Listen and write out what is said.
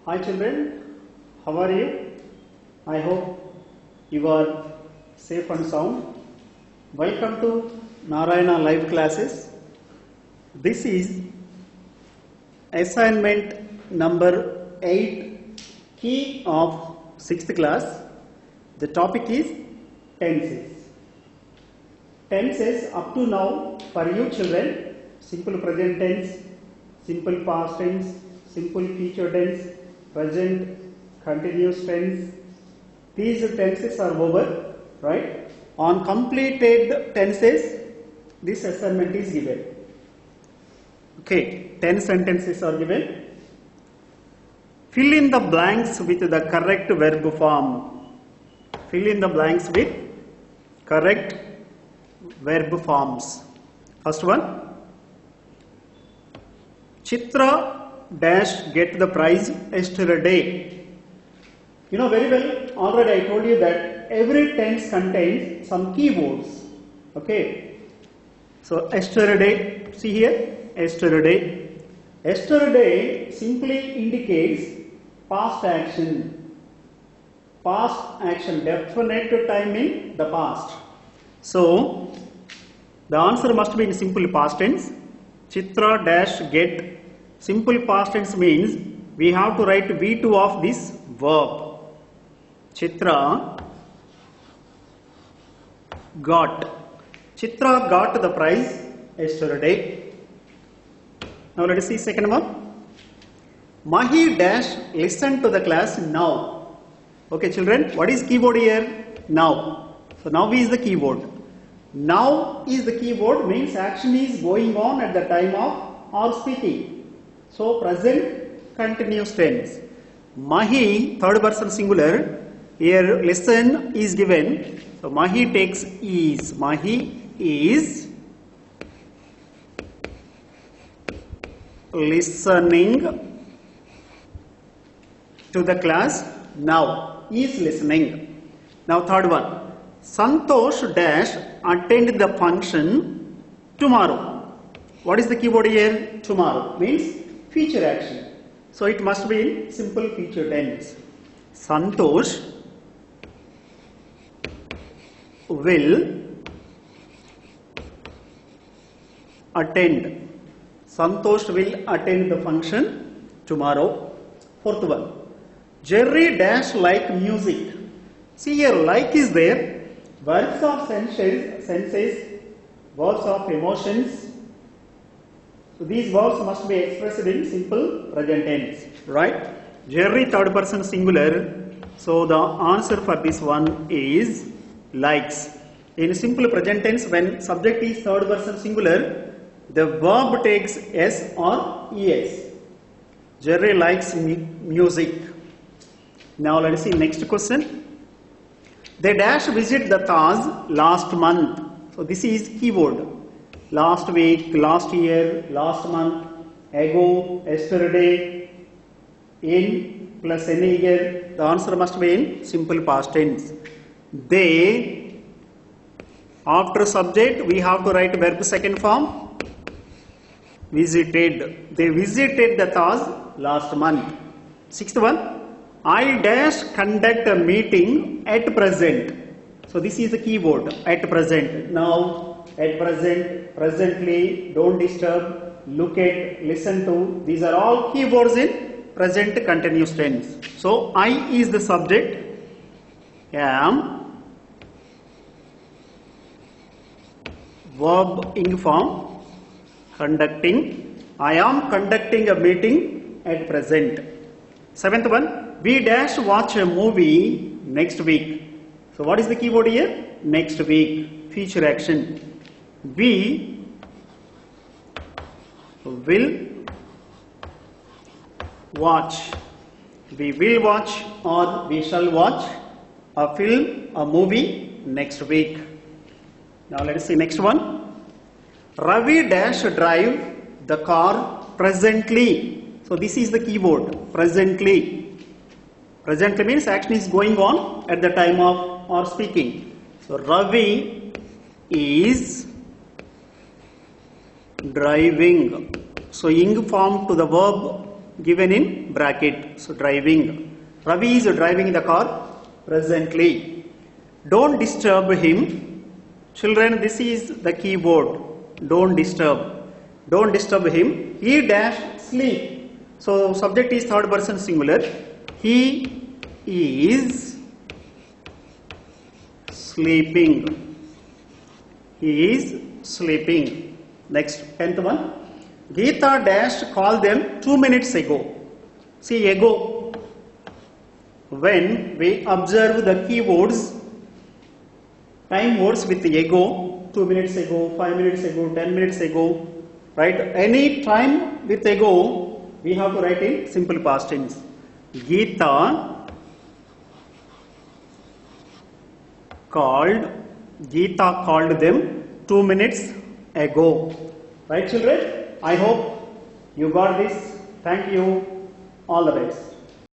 Hi children, how are you? I hope you are safe and sound. Welcome to Narayana live classes. This is assignment number 8, key of 6th class. The topic is tenses. Tenses up to now for you children: simple present tense, simple past tense, simple future tense, present continuous tense. These tenses are over, right? On completed tenses, this assignment is given. Okay, 10 sentences are given. Fill in the blanks with the correct verb form. Fill in the blanks with correct verb forms. First one, Chitra dash get the prize yesterday. You know very well, already I told you that every tense contains some keywords. Okay, so yesterday, see here, yesterday. Yesterday simply indicates past action. Past action, definite time in the past. So the answer must be in simple past tense. Chitra dash get. Simple past tense means we have to write V2 of this verb. Chitra got. Chitra got the prize yesterday. Now let us see second one. Mahi dash listen to the class now. Okay children, what is keyword here? Now. So now is the keyword. Now is the keyword, means action is going on at the time of or speaking. So present continuous tense. Mahi, third person singular. Here listen is given. So Mahi takes is. Mahi is listening to the class now. Is listening. Now third one. Santosh dash attend the function tomorrow. What is the keyword here? Tomorrow means future action. So it must be in simple future tense. Santosh will attend. Santosh will attend the function tomorrow. Fourth one. Jerry dash like music. See here, like is there. Verbs of senses, verbs of emotions. So these verbs must be expressed in simple present tense, right? Jerry third person singular. So the answer for this one is likes. In simple present tense, when subject is third person singular, the verb takes s or es. Jerry likes music. Now let us see next question. They dash visit the Taj last month. So this is keyword. Last week, last year, last month, ago, yesterday, in plus any year. The answer must be in simple past tense. They, after subject, we have to write verb second form. Visited. They visited the Taj last month. Sixth one. I dash conduct a meeting at present. So this is the keyword, at present. Now, at present, presently, don't disturb, look at, listen to. These are all keywords in present continuous tense. So I is the subject. Am, verb ing form, conducting. I am conducting a meeting at present. Seventh one. We dash watch a movie next week. So what is the keyword here? Next week, future action. We will watch. We will watch or we shall watch a film, a movie next week. Now let us see next one. Ravi dash drive the car presently. So this is the keyword, presently. Presently means action is going on at the time of or speaking. So Ravi is driving. So ing form to the verb given in bracket. So driving. Ravi is driving the car presently. Don't disturb him. Children, this is the keyboard. Don't disturb. Don't disturb him. He dash sleep. So subject is third person singular. He is sleeping. He is sleeping. Next, 10th one. Geeta dash called them 2 minutes ago. See, ago. When we observe the keywords, time words with ago, 2 minutes ago, 5 minutes ago, 10 minutes ago, right? Any time with ago, we have to write in simple past tense. Geeta called them 2 minutes ago. Right, children? I hope you got this. Thank you. All the best.